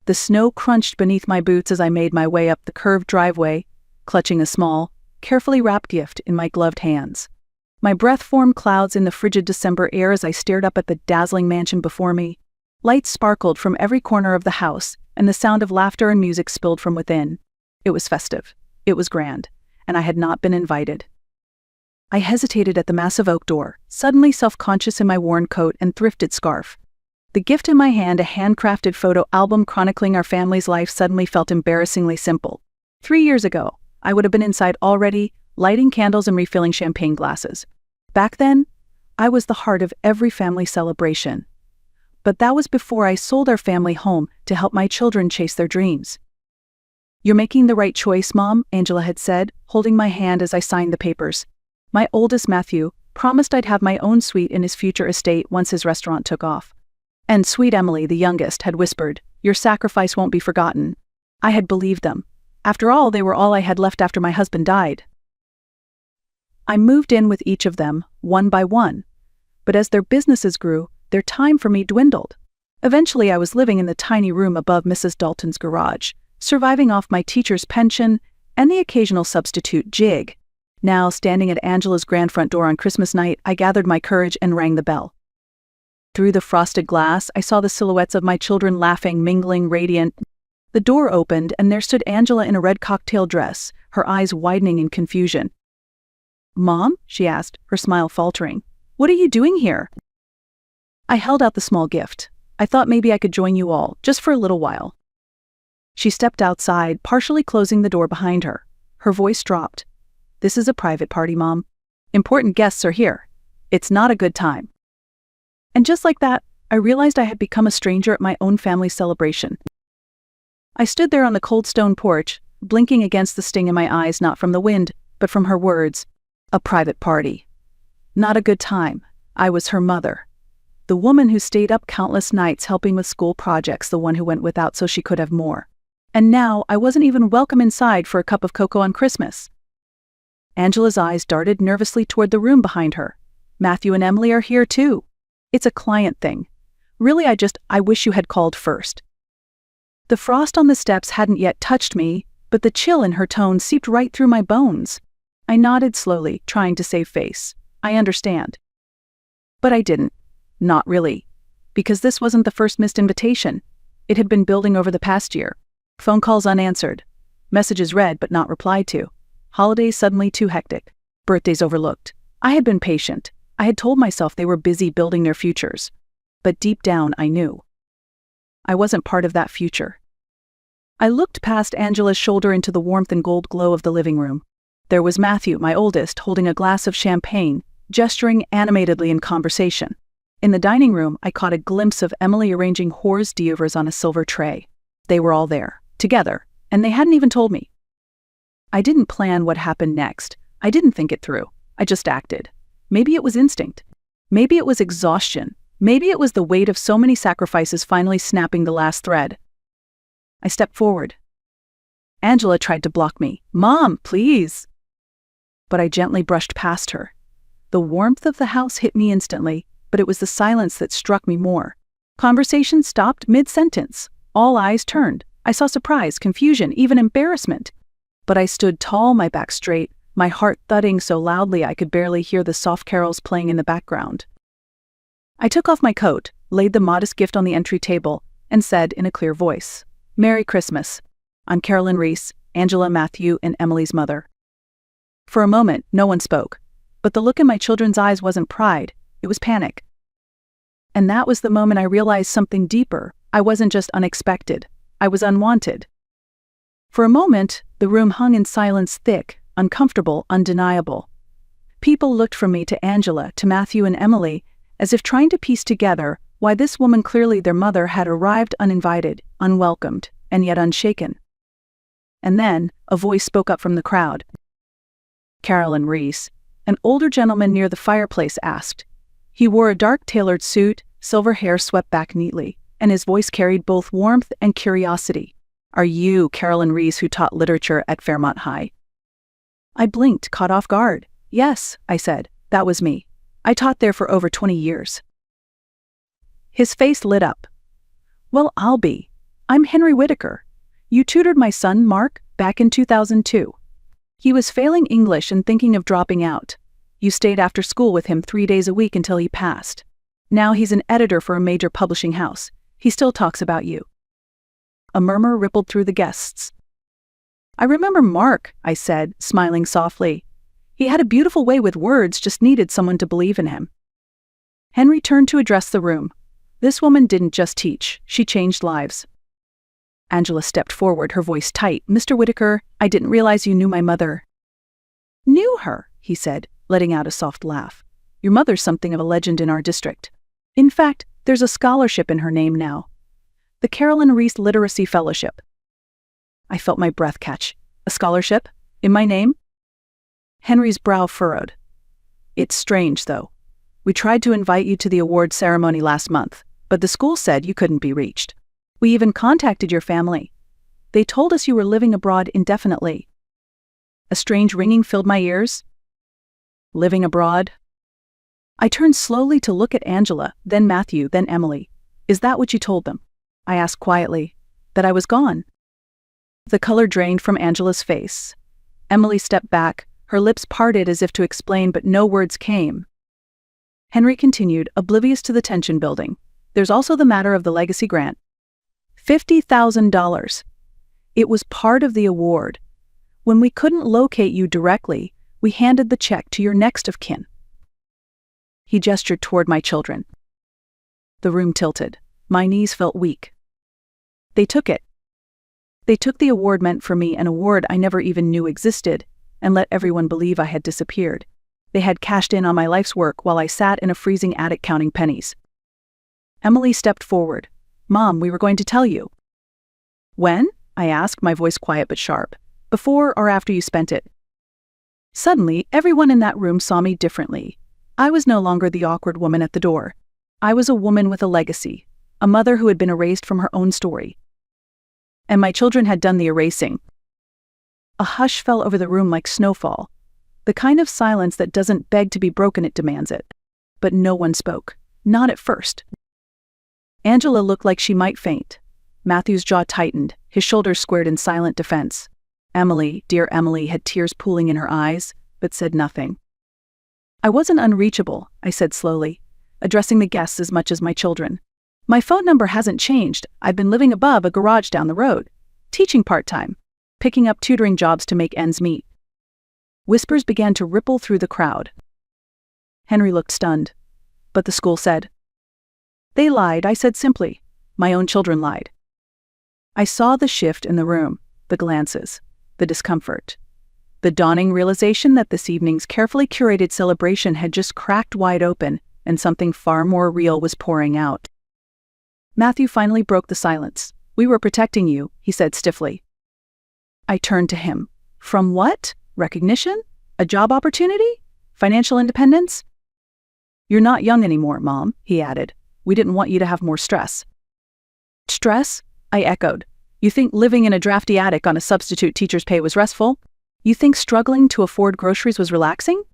The snow crunched beneath my boots as I made my way up the curved driveway, clutching a small, carefully wrapped gift in my gloved hands. My breath formed clouds in the frigid December air as I stared up at the dazzling mansion before me. Lights sparkled from every corner of the house, and the sound of laughter and music spilled from within. It was festive. It was grand, and I had not been invited. I hesitated at the massive oak door, suddenly self-conscious in my worn coat and thrifted scarf. The gift in my hand, a handcrafted photo album chronicling our family's life, suddenly felt embarrassingly simple. 3 years ago, I would have been inside already, lighting candles and refilling champagne glasses. Back then, I was the heart of every family celebration. But that was before I sold our family home to help my children chase their dreams. "You're making the right choice, Mom," Angela had said, holding my hand as I signed the papers. My oldest, Matthew, promised I'd have my own suite in his future estate once his restaurant took off. And sweet Emily, the youngest, had whispered, "Your sacrifice won't be forgotten." I had believed them. After all, they were all I had left after my husband died. I moved in with each of them, one by one. But as their businesses grew, their time for me dwindled. Eventually, I was living in the tiny room above Mrs. Dalton's garage, surviving off my teacher's pension and the occasional substitute gig. Now, standing at Angela's grand front door on Christmas night, I gathered my courage and rang the bell. Through the frosted glass, I saw the silhouettes of my children laughing, mingling, radiant. The door opened, and there stood Angela in a red cocktail dress, her eyes widening in confusion. "Mom?" she asked, her smile faltering. "What are you doing here?" I held out the small gift. I thought maybe I could join you all, just for a little while. She stepped outside, partially closing the door behind her. Her voice dropped. "This is a private party, Mom. Important guests are here. It's not a good time." And just like that, I realized I had become a stranger at my own family celebration. I stood there on the cold stone porch, blinking against the sting in my eyes, not from the wind, but from her words. A private party. Not a good time. I was her mother. The woman who stayed up countless nights helping with school projects, the one who went without so she could have more. And now I wasn't even welcome inside for a cup of cocoa on Christmas. Angela's eyes darted nervously toward the room behind her. "Matthew and Emily are here too. It's a client thing. Really, I wish you had called first." The frost on the steps hadn't yet touched me, but the chill in her tone seeped right through my bones. I nodded slowly, trying to save face. "I understand." But I didn't. Not really. Because this wasn't the first missed invitation. It had been building over the past year. Phone calls unanswered. Messages read but not replied to. Holidays suddenly too hectic. Birthdays overlooked. I had been patient. I had told myself they were busy building their futures. But deep down, I knew. I wasn't part of that future. I looked past Angela's shoulder into the warmth and gold glow of the living room. There was Matthew, my oldest, holding a glass of champagne, gesturing animatedly in conversation. In the dining room, I caught a glimpse of Emily arranging hors d'oeuvres on a silver tray. They were all there, together, and they hadn't even told me. I didn't plan what happened next. I didn't think it through. I just acted. Maybe it was instinct. Maybe it was exhaustion. Maybe it was the weight of so many sacrifices finally snapping the last thread. I stepped forward. Angela tried to block me. "Mom, please." But I gently brushed past her. The warmth of the house hit me instantly, but it was the silence that struck me more. Conversation stopped mid-sentence. All eyes turned. I saw surprise, confusion, even embarrassment. But I stood tall, my back straight, my heart thudding so loudly I could barely hear the soft carols playing in the background. I took off my coat, laid the modest gift on the entry table, and said in a clear voice, "Merry Christmas. I'm Carolyn Reese, Angela, Matthew, and Emily's mother." For a moment, no one spoke, but the look in my children's eyes wasn't pride, it was panic. And that was the moment I realized something deeper. I wasn't just unexpected, I was unwanted. For a moment, the room hung in silence, thick, uncomfortable, undeniable. People looked from me to Angela, to Matthew and Emily, as if trying to piece together why this woman, clearly their mother, had arrived uninvited, unwelcomed, and yet unshaken. And then, a voice spoke up from the crowd. Carolyn Reese, an older gentleman near the fireplace, asked. He wore a dark tailored suit, silver hair swept back neatly, and his voice carried both warmth and curiosity. "Are you Carolyn Reese who taught literature at Fairmont High?" I blinked, caught off guard. "Yes," I said, "that was me. I taught there for over 20 years. His face lit up. "Well, I'll be. I'm Henry Whitaker. You tutored my son, Mark, back in 2002. He was failing English and thinking of dropping out. You stayed after school with him 3 days a week until he passed. Now he's an editor for a major publishing house. He still talks about you." A murmur rippled through the guests. "I remember Mark," I said, smiling softly. "He had a beautiful way with words, just needed someone to believe in him." Henry turned to address the room. "This woman didn't just teach, she changed lives." Angela stepped forward, her voice tight. "Mr. Whitaker, I didn't realize you knew my mother." "Knew her," he said, letting out a soft laugh. "Your mother's something of a legend in our district. In fact, there's a scholarship in her name now. The Carolyn Reese Literacy Fellowship." I felt my breath catch. "A scholarship? In my name?" Henry's brow furrowed. "It's strange, though. We tried to invite you to the award ceremony last month, but the school said you couldn't be reached. We even contacted your family. They told us you were living abroad indefinitely." A strange ringing filled my ears. Living abroad? I turned slowly to look at Angela, then Matthew, then Emily. "Is that what you told them?" I asked quietly. "That I was gone?" The color drained from Angela's face. Emily stepped back, her lips parted as if to explain, but no words came. Henry continued, oblivious to the tension building. "There's also the matter of the legacy grant. $50,000. It was part of the award. When we couldn't locate you directly, we handed the check to your next of kin." He gestured toward my children. The room tilted. My knees felt weak. "They took it. They took the award meant for me, an award I never even knew existed, and let everyone believe I had disappeared. They had cashed in on my life's work while I sat in a freezing attic counting pennies." Emily stepped forward. "Mom, we were going to tell you." "When?" I asked, my voice quiet but sharp. "Before or after you spent it?" Suddenly, everyone in that room saw me differently. I was no longer the awkward woman at the door. I was a woman with a legacy, a mother who had been erased from her own story. And my children had done the erasing. A hush fell over the room like snowfall, the kind of silence that doesn't beg to be broken, it demands it. But no one spoke, not at first. Angela looked like she might faint. Matthew's jaw tightened, his shoulders squared in silent defense. Emily, dear Emily, had tears pooling in her eyes, but said nothing. "I wasn't unreachable," I said slowly, addressing the guests as much as my children. "My phone number hasn't changed. I've been living above a garage down the road, teaching part-time, picking up tutoring jobs to make ends meet." Whispers began to ripple through the crowd. Henry looked stunned. "But the school said." "They lied," I said simply. "My own children lied." I saw the shift in the room, the glances, the discomfort, the dawning realization that this evening's carefully curated celebration had just cracked wide open and something far more real was pouring out. Matthew finally broke the silence. "We were protecting you," he said stiffly. I turned to him. "From what? Recognition? A job opportunity? Financial independence?" "You're not young anymore, Mom," he added. "We didn't want you to have more stress." "Stress?" I echoed. "You think living in a drafty attic on a substitute teacher's pay was restful? You think struggling to afford groceries was relaxing?"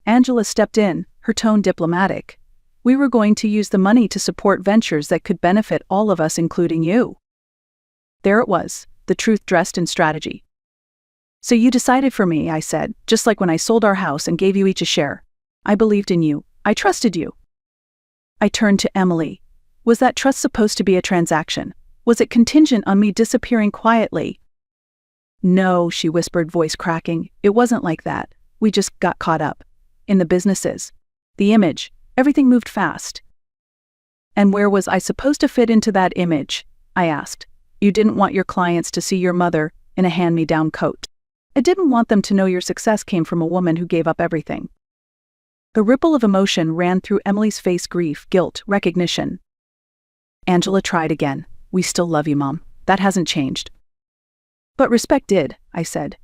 Angela stepped in, her tone diplomatic. "We were going to use the money to support ventures that could benefit all of us, including you." There it was, the truth dressed in strategy. "So you decided for me," I said, "just like when I sold our house and gave you each a share. I believed in you. I trusted you." I turned to Emily. Was that trust supposed to be a transaction? Was it contingent on me disappearing quietly? "No," she whispered, voice cracking. "It wasn't like that. We just got caught up. In the businesses. The image. Everything moved fast." "And where was I supposed to fit into that image?" I asked. "You didn't want your clients to see your mother in a hand-me-down coat. I didn't want them to know your success came from a woman who gave up everything." The ripple of emotion ran through Emily's face, grief, guilt, recognition. Angela tried again. "We still love you, Mom. That hasn't changed." "But respect did," I said.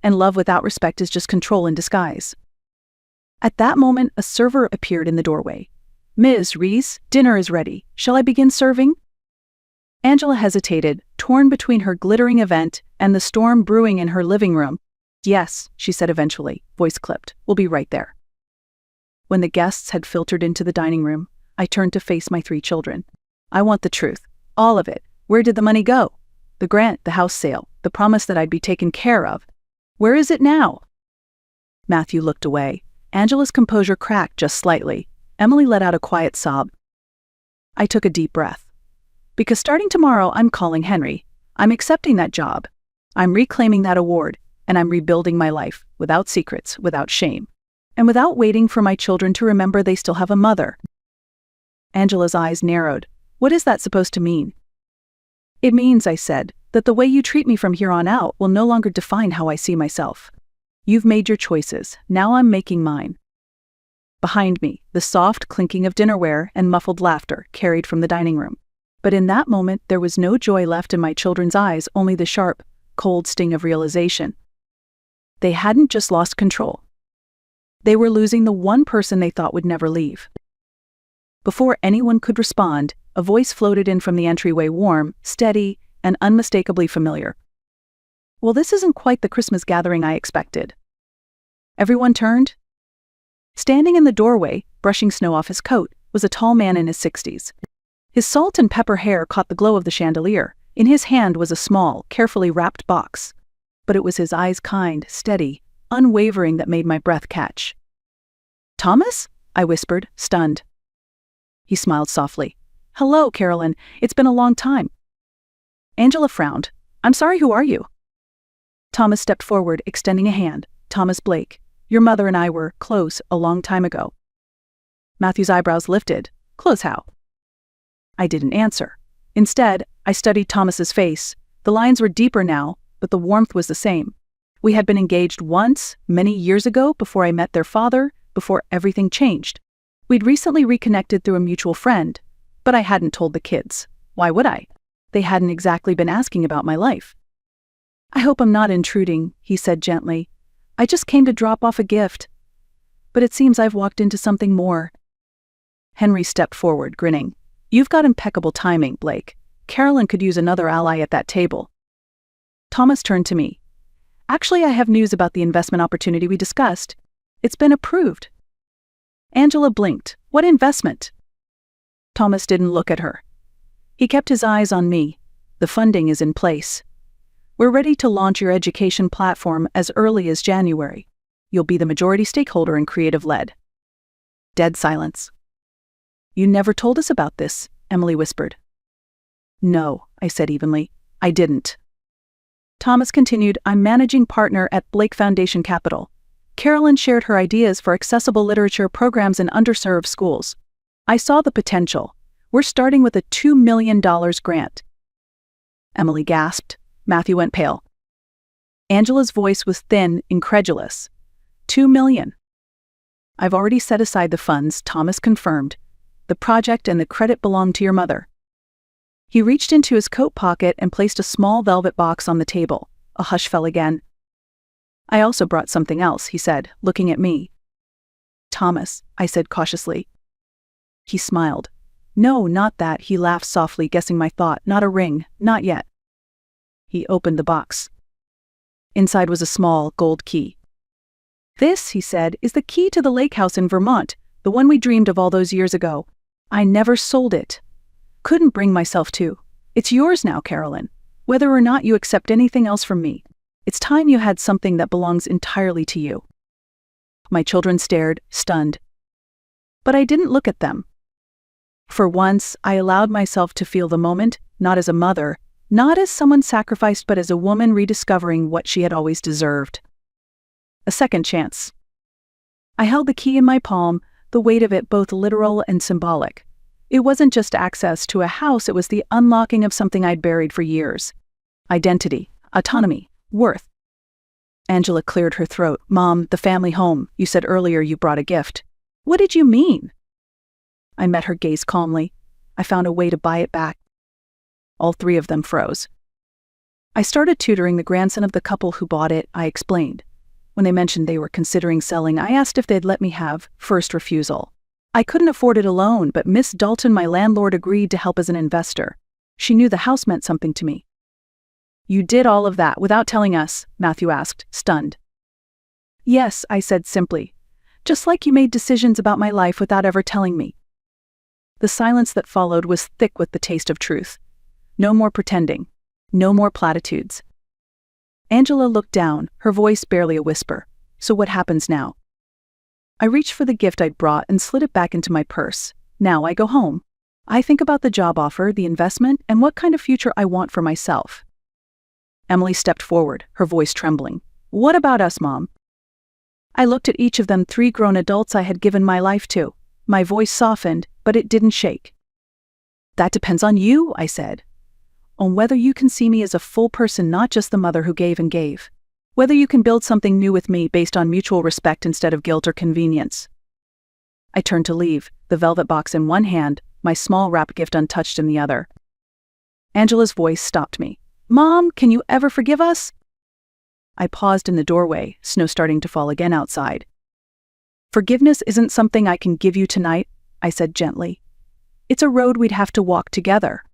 "And love without respect is just control in disguise." At that moment, a server appeared in the doorway. "Ms. Reese, dinner is ready. Shall I begin serving?" Angela hesitated, torn between her glittering event and the storm brewing in her living room. "Yes," she said eventually, voice clipped. "We'll be right there." When the guests had filtered into the dining room, I turned to face my 3 children. "I want the truth. All of it. Where did the money go? The grant, the house sale, the promise that I'd be taken care of. Where is it now? Matthew looked away. Angela's composure cracked just slightly. Emily let out a quiet sob. I took a deep breath. Because starting tomorrow, I'm calling Henry. I'm accepting that job. I'm reclaiming that award, and I'm rebuilding my life, without secrets, without shame, and without waiting for my children to remember they still have a mother. Angela's eyes narrowed. What is that supposed to mean? It means, I said, that the way you treat me from here on out will no longer define how I see myself. You've made your choices. Now I'm making mine. Behind me, the soft clinking of dinnerware and muffled laughter carried from the dining room. But in that moment, there was no joy left in my children's eyes, only the sharp, cold sting of realization. They hadn't just lost control. They were losing the one person they thought would never leave. Before anyone could respond, a voice floated in from the entryway, warm, steady, and unmistakably familiar. Well, this isn't quite the Christmas gathering I expected. Everyone turned. Standing in the doorway, brushing snow off his coat, was a tall man in his 60s. His salt and pepper hair caught the glow of the chandelier. In his hand was a small, carefully wrapped box. But it was his eyes, kind, steady, unwavering, that made my breath catch. Thomas? I whispered, stunned. He smiled softly. Hello, Carolyn. It's been a long time. Angela frowned. I'm sorry, who are you? Thomas stepped forward, extending a hand. Thomas Blake. Your mother and I were close a long time ago. Matthew's eyebrows lifted. Close how? I didn't answer. Instead, I studied Thomas's face. The lines were deeper now, but the warmth was the same. We had been engaged once, many years ago, before I met their father, before everything changed. We'd recently reconnected through a mutual friend, but I hadn't told the kids. Why would I? They hadn't exactly been asking about my life. I hope I'm not intruding, he said gently. I just came to drop off a gift. But it seems I've walked into something more. Henry stepped forward, grinning. You've got impeccable timing, Blake. Carolyn could use another ally at that table. Thomas turned to me. Actually, I have news about the investment opportunity we discussed. It's been approved. Angela blinked. What investment? Thomas didn't look at her. He kept his eyes on me. The funding is in place. We're ready to launch your education platform as early as January. You'll be the majority stakeholder in creative-led. Dead silence. You never told us about this, Emily whispered. No, I said evenly. I didn't. Thomas continued, I'm managing partner at Blake Foundation Capital. Carolyn shared her ideas for accessible literature programs in underserved schools. I saw the potential. We're starting with a $2 million grant. Emily gasped. Matthew went pale. Angela's voice was thin, incredulous. $2 million. I've already set aside the funds, Thomas confirmed. The project and the credit belong to your mother. He reached into his coat pocket and placed a small velvet box on the table. A hush fell again. I also brought something else, he said, looking at me. Thomas, I said cautiously. He smiled. No, not that, he laughed softly, guessing my thought. Not a ring, not yet. He opened the box. Inside was a small, gold key. This, he said, is the key to the lake house in Vermont, the one we dreamed of all those years ago. I never sold it. Couldn't bring myself to. It's yours now, Carolyn. Whether or not you accept anything else from me, it's time you had something that belongs entirely to you. My children stared, stunned. But I didn't look at them. For once, I allowed myself to feel the moment, not as a mother, not as someone sacrificed, but as a woman rediscovering what she had always deserved. A second chance. I held the key in my palm, the weight of it both literal and symbolic. It wasn't just access to a house, it was the unlocking of something I'd buried for years. Identity, autonomy, worth. Angela cleared her throat. Mom, the family home. You said earlier you brought a gift. What did you mean? I met her gaze calmly. I found a way to buy it back. All three of them froze. I started tutoring the grandson of the couple who bought it, I explained. When they mentioned they were considering selling, I asked if they'd let me have first refusal. I couldn't afford it alone, but Miss Dalton, my landlord, agreed to help as an investor. She knew the house meant something to me. You did all of that without telling us? Matthew asked, stunned. Yes, I said simply. Just like you made decisions about my life without ever telling me. The silence that followed was thick with the taste of truth. No more pretending. No more platitudes. Angela looked down, her voice barely a whisper. So what happens now? I reached for the gift I'd brought and slid it back into my purse. Now I go home. I think about the job offer, the investment, and what kind of future I want for myself. Emily stepped forward, her voice trembling. What about us, Mom? I looked at each of them, 3 grown adults I had given my life to. My voice softened, but it didn't shake. That depends on you, I said. On whether you can see me as a full person, not just the mother who gave and gave. Whether you can build something new with me based on mutual respect instead of guilt or convenience. I turned to leave, the velvet box in one hand, my small wrapped gift untouched in the other. Angela's voice stopped me. Mom, can you ever forgive us? I paused in the doorway, snow starting to fall again outside. Forgiveness isn't something I can give you tonight, I said gently. It's a road we'd have to walk together.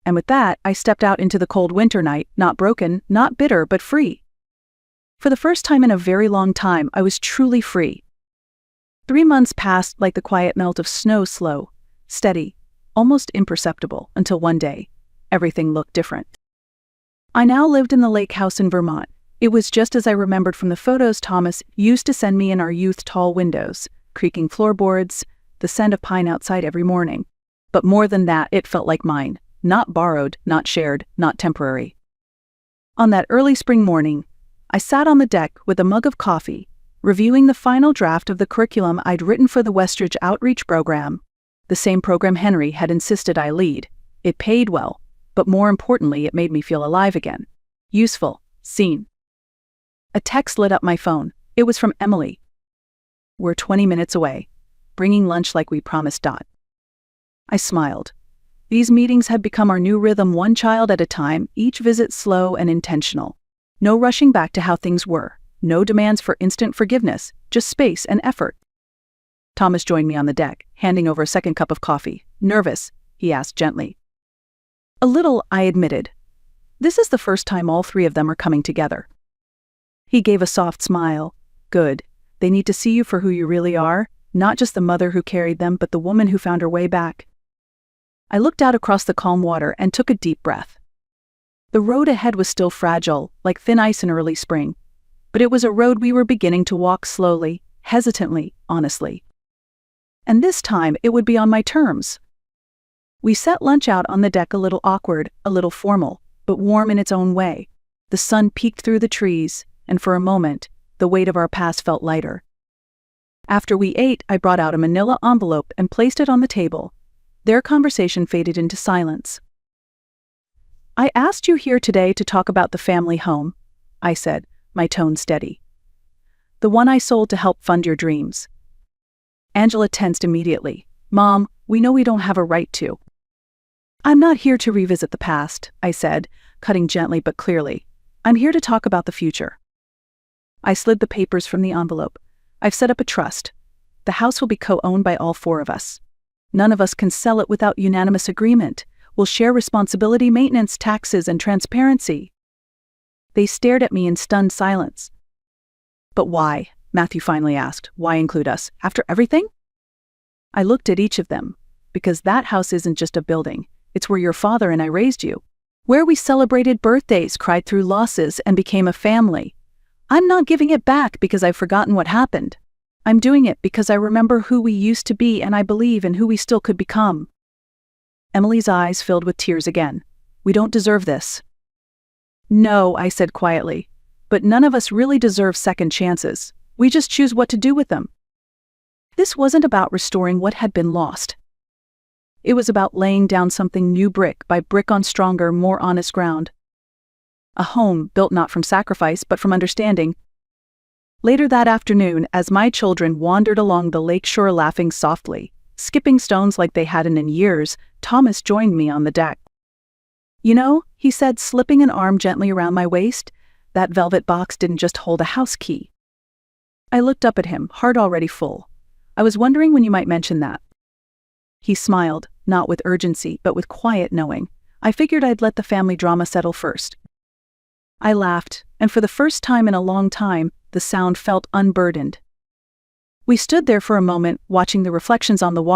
And with that, I stepped out into the cold winter night, not broken, not bitter, but free. For the first time in a very long time, I was truly free. 3 months passed like the quiet melt of snow, slow, steady, almost imperceptible, until one day, everything looked different. I now lived in the lake house in Vermont. It was just as I remembered from the photos Thomas used to send me in our youth, tall windows, creaking floorboards, the scent of pine outside every morning. But more than that, it felt like mine, not borrowed, not shared, not temporary. On that early spring morning, I sat on the deck with a mug of coffee, reviewing the final draft of the curriculum I'd written for the Westridge Outreach Program, the same program Henry had insisted I lead. It paid well, but more importantly, it made me feel alive again. Useful, seen. A text lit up my phone. It was from Emily. We're 20 minutes away, bringing lunch like we promised. I smiled. These meetings had become our new rhythm, one child at a time, each visit slow and intentional. No rushing back to how things were. No demands for instant forgiveness, just space and effort. Thomas joined me on the deck, handing over a second cup of coffee. Nervous? He asked gently. A little, I admitted. This is the first time all 3 of them are coming together. He gave a soft smile. Good. They need to see you for who you really are, not just the mother who carried them, but the woman who found her way back. I looked out across the calm water and took a deep breath. The road ahead was still fragile, like thin ice in early spring, but it was a road we were beginning to walk slowly, hesitantly, honestly. And this time it would be on my terms. We set lunch out on the deck, a little awkward, a little formal, but warm in its own way. The sun peeked through the trees, and for a moment, the weight of our past felt lighter. After we ate, I brought out a manila envelope and placed it on the table. Their conversation faded into silence. I asked you here today to talk about the family home, I said, my tone steady. The one I sold to help fund your dreams. Angela tensed immediately. Mom, we know we don't have a right to. I'm not here to revisit the past, I said, cutting gently but clearly. I'm here to talk about the future. I slid the papers from the envelope. I've set up a trust. The house will be co-owned by all 4 of us. None of us can sell it without unanimous agreement. We'll share responsibility, maintenance, taxes, and transparency. They stared at me in stunned silence. But why? Matthew finally asked. Why include us? After everything? I looked at each of them. Because that house isn't just a building. It's where your father and I raised you. Where we celebrated birthdays, cried through losses, and became a family. I'm not giving it back because I've forgotten what happened. I'm doing it because I remember who we used to be and I believe in who we still could become. Emily's eyes filled with tears again. We don't deserve this. No, I said quietly. But none of us really deserve second chances. We just choose what to do with them. This wasn't about restoring what had been lost. It was about laying down something new, brick by brick, on stronger, more honest ground. A home built not from sacrifice but from understanding. Later that afternoon, as my children wandered along the lakeshore laughing softly, skipping stones like they hadn't in years, Thomas joined me on the deck. You know, he said, slipping an arm gently around my waist, that velvet box didn't just hold a house key. I looked up at him, heart already full. I was wondering when you might mention that. He smiled, not with urgency, but with quiet knowing. I figured I'd let the family drama settle first. I laughed, and for the first time in a long time, the sound felt unburdened. We stood there for a moment, watching the reflections on the water.